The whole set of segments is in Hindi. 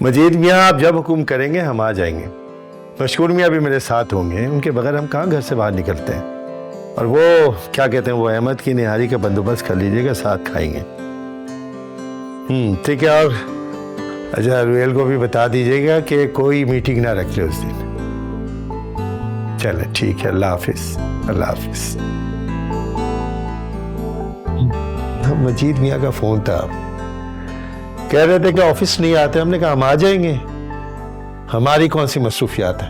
मजीद मियाँ आप जब हुक्म करेंगे हम आ जाएंगे। मशकूर मियाँ भी मेरे साथ होंगे, उनके बगैर हम कहाँ घर से बाहर निकलते हैं। और वो क्या कहते हैं, वो अहमद की निहारी का बंदोबस्त कर लीजिएगा, साथ खाएंगे। ठीक है। और अच्छा रुहेल को भी बता दीजिएगा कि कोई मीटिंग ना रख ले उस दिन। चले ठीक है, अल्लाह हाफिज। अल्लाह हाफिज। मजीद मियाँ का फोन था, कह रहे थे कि ऑफिस नहीं आते। हमने कहा हम आ जाएंगे, हमारी कौन सी मसरूफियात है।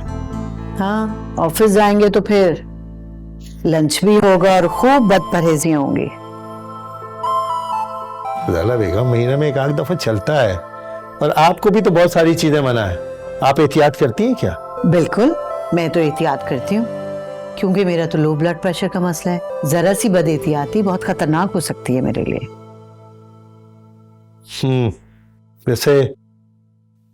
हाँ, ऑफिस जाएंगे तो फिर लंच भी होगा और खूब बदपरहेजियां होंगी। ज़ाला बेगम महीने में एक आध दफा चलता है, और आपको भी तो बहुत सारी चीजें मना है। आप एहतियात करती हैं क्या? बिल्कुल, मैं तो एहतियात करती हूँ, क्योंकि मेरा तो लो ब्लड प्रेशर का मसला है। जरा सी बद एहतियाती बहुत खतरनाक हो सकती है मेरे लिए। वैसे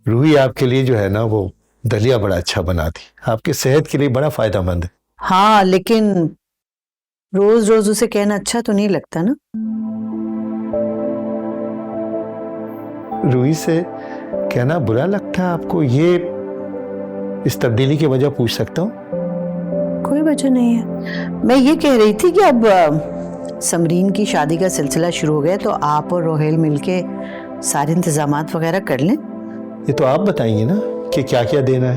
रूही आपके लिए जो है ना, वो दलिया बड़ा अच्छा बनाती, आपकी सेहत के लिए बड़ा फायदेमंद है। हाँ, लेकिन रोज रोज उसे कहना अच्छा तो नहीं लगता ना। रूही से कहना बुरा लगता है आपको? ये इस तब्दीली की वजह पूछ सकता हूँ? कोई वजह नहीं है। मैं ये कह रही थी कि अब समरीन की शादी का सिलसिला शुरू हो गया, तो आप और रोहेल मिलके सारे इंतजामात वगैरह कर लें। ये तो आप बताइए ना कि क्या क्या देना है।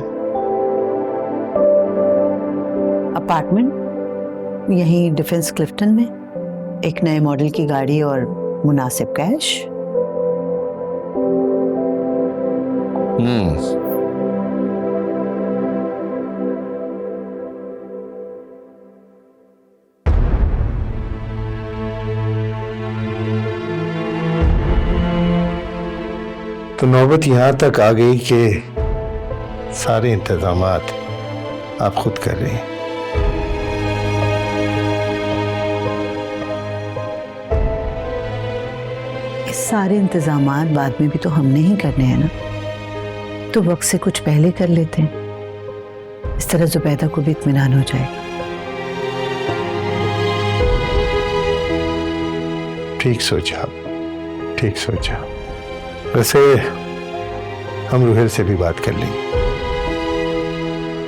अपार्टमेंट यहीं डिफेंस क्लिफ्टन में, एक नए मॉडल की गाड़ी और मुनासिब कैश। तो नौबत यहां तक आ गई कि सारे इंतजामात आप खुद कर रही हैं। इस सारे इंतजामात बाद में भी तो हमने ही करने हैं ना, तो वक्त से कुछ पहले कर लेते हैं। इस तरह जुबैदा को भी इत्मीनान हो जाएगा। ठीक सोचा, ठीक सोचा। वैसे हम रूहेल से भी बात कर लेंगे।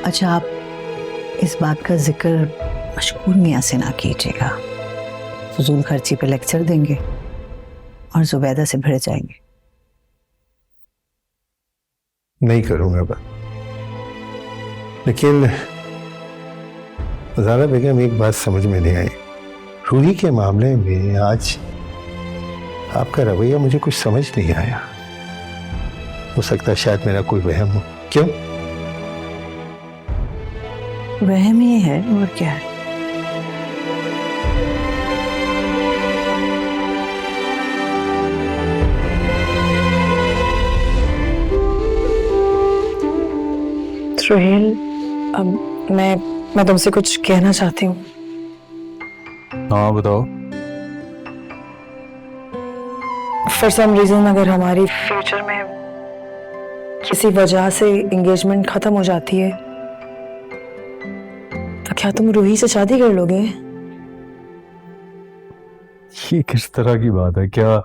अच्छा, आप इस बात का जिक्र मशकूर मियाँ से ना कीजिएगा। फजूल खर्ची पे लेक्चर देंगे और जुबैदा से भिड़ जाएंगे। नहीं करूंगा बात, लेकिन ज़ारा बेगम एक बात समझ में नहीं आई। रूही के मामले में आज आपका रवैया मुझे कुछ समझ नहीं आया। हो सकता है शायद मेरा कोई वहम हो। क्यों? वहम ही है और क्या है। रोहेल, अब मैं तुमसे कुछ कहना चाहती हूँ। हाँ बताओ। फॉर सम रीजन अगर हमारी फ्यूचर में किसी वजह से एंगेजमेंट खत्म हो जाती है, तो क्या तुम रूही से शादी कर लोगे? ये किस तरह की बात है? क्या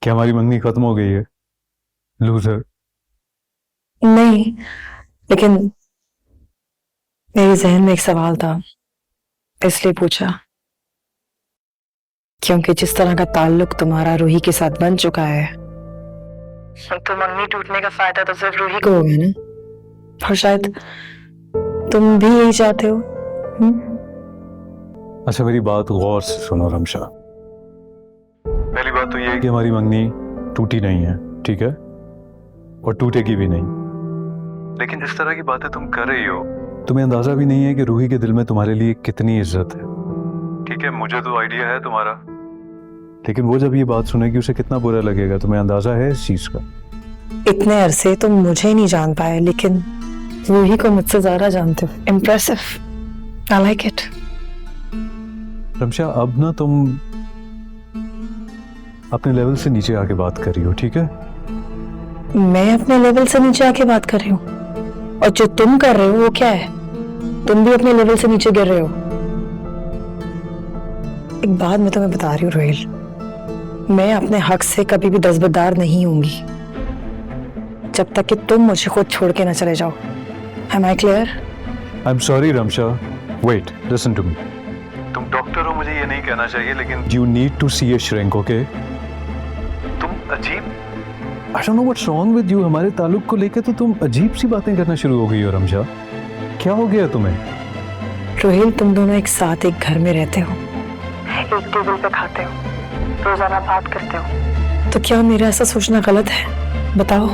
क्या हमारी मंगनी खत्म हो गई है? लूजर। नहीं, लेकिन मेरे जहन में एक सवाल था, इसलिए पूछा। क्योंकि जिस तरह का ताल्लुक तुम्हारा रूही के साथ बन चुका है, तो मंगनी टूटने का फायदा तो सिर्फ रूही को होगा ना। और शायद तुम भी यही चाहते हो। अच्छा मेरी बात गौर से सुनो रमशा। पहली बात तो ये है कि हमारी मंगनी टूटी नहीं है, ठीक है, और टूटेगी भी नहीं। लेकिन जिस तरह की बातें तुम कर रही हो, तुम्हें अंदाजा भी नहीं है कि रूही के दिल में तुम्हारे लिए कितनी इज्जत है। ठीक है, मुझे तो आइडिया है तुम्हारा, लेकिन वो जब ये बात सुनेगी उसे कितना बुरा लगेगा, तुम्हें अंदाजा है इस चीज का? इतने अरसे तुम मुझे नहीं जान पाए, लेकिन रूही को मुझसे ज्यादा जानते हो। Impressive, I like it. Ramsha, अब ना तुम अपने लेवल से नीचे आके बात कर रही हो, ठीक है? मैं अपने लेवल से नीचे आके बात कर रही हूँ, और जो तुम कर रहे हो वो क्या है? तुम भी अपने लेवल से नीचे गिर रहे हो। एक बात मैं तुम्हें बता रही हूँ रोहेल, मैं अपने हक से कभी भी दस्तबरदार नहीं होंगी। जब तक कि तुम मुझे खुद छोड़ के ना चले जाओ। Am I clear? I'm sorry Ramsha, wait, listen to me. तुम डॉक्टर हो, मुझे ये नहीं कहना चाहिए, लेकिन you need to see a shrink, okay? तुम अजीब, I don't know what's wrong with you. हमारे ताल्लुक को लेके तो तुम अजीब सी बातें करना शुरू हो गई हो रमशा। क्या हो गया तुम्हें? रोहिल, तुम दोनों एक साथ एक घर में रहते हो, एक टेबल पे खाते हो, रोजाना बात करते हो, तो क्या मेरा ऐसा सोचना गलत है? बताओ।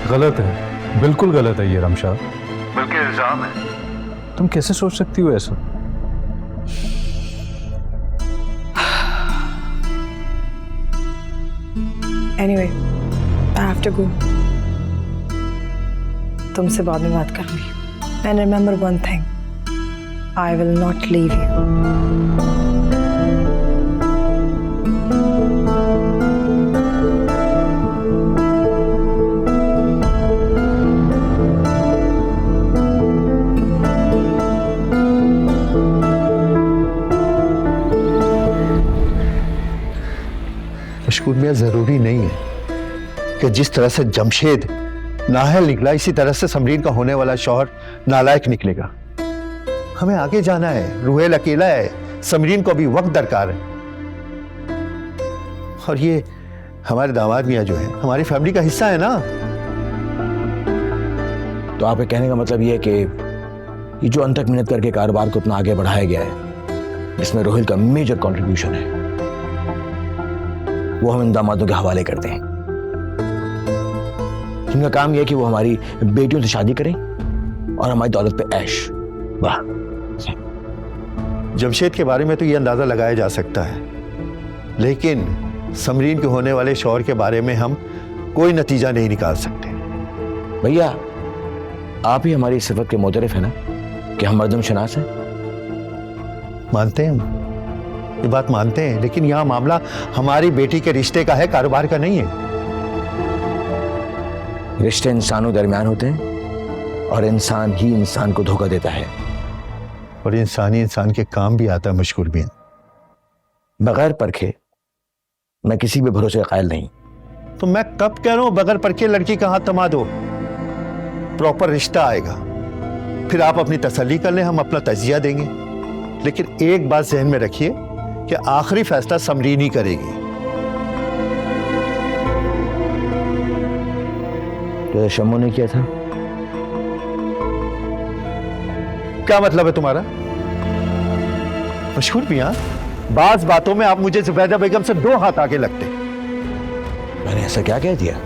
गलत है, बिल्कुल गलत है ये रमशा, बल्कि इल्जाम है। तुम कैसे सोच सकती हो ऐसा? Anyway, I have to go. तुमसे बाद में बात करूंगी। And remember one thing, I will not leave you. मशकूर मियाँ, जरूरी नहीं है कि जिस तरह से जमशेद नाहल निकला, इसी तरह से समरीन का होने वाला शौहर नालायक निकलेगा। हमें आगे जाना है, रुहेल अकेला है, समरीन को भी वक्त दरकार है। और ये हमारे दामाद मियाँ जो है हमारी फैमिली का हिस्सा है ना। तो आपके कहने का मतलब ये है कि ये जो अनथक मेहनत करके कारोबार को इतना आगे बढ़ाया गया है, जिसमें रोहिल का मेजर कंट्रीब्यूशन है, वो हम इन दामादों के हवाले करते हैं। इनका काम यह है कि वो हमारी बेटियों से शादी करें और हमारी दौलत पे ऐश। वाह। जमशेद के बारे में तो ये अंदाजा लगाया जा सकता है, लेकिन समरीन के होने वाले शौहर के बारे में हम कोई नतीजा नहीं निकाल सकते। भैया, आप ही हमारी सिफत के मोतरफ है ना कि हम मर्दम शनास हैं। मानते हैं हम, ये बात मानते हैं, लेकिन यहां मामला हमारी बेटी के रिश्ते का है, कारोबार का नहीं है। रिश्ते इंसानों दरमियान होते हैं और इंसान ही इंसान को धोखा देता है। और इंसानी इंसान के काम भी आता है मशकूर मियां। बगैर परखे मैं किसी भी भरोसे का कायल नहीं। तो मैं कब कह रहा हूं बगैर परखे लड़की का हाथ थमा दो, प्रॉपर रिश्ता आएगा, फिर आप अपनी तसल्ली कर लें, हम अपना तजिया देंगे। लेकिन एक बात जहन में रखिए कि आखिरी फैसला समरीन ही करेगी। तो शम्मू ने किया था। क्या मतलब है तुम्हारा? मशहूर मियां, बाज बातों में आप मुझे जुबैदा बेगम से 2 हाथ आगे लगते। मैंने ऐसा क्या कह दिया?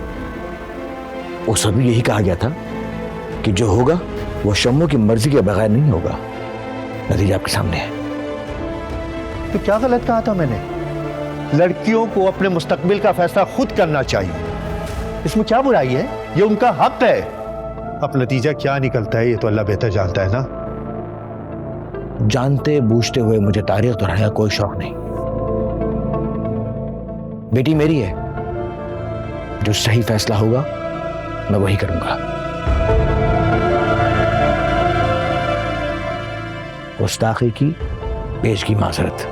वो सभी यही कहा गया था कि जो होगा वो शम्मू की मर्जी के बगैर नहीं होगा। नतीजा आपके सामने है। तो क्या गलत कहा था मैंने? लड़कियों को अपने मुस्तकबिल का फैसला खुद करना चाहिए, इसमें क्या बुराई है? ये उनका हक है। अब नतीजा क्या निकलता है ये तो अल्लाह बेहतर जानता है ना। जानते बूझते हुए मुझे तारीख दोहराने का कोई शौक नहीं। बेटी मेरी है, जो सही फैसला होगा मैं वही करूंगा। गुस्ताखी की पेश की माजरत।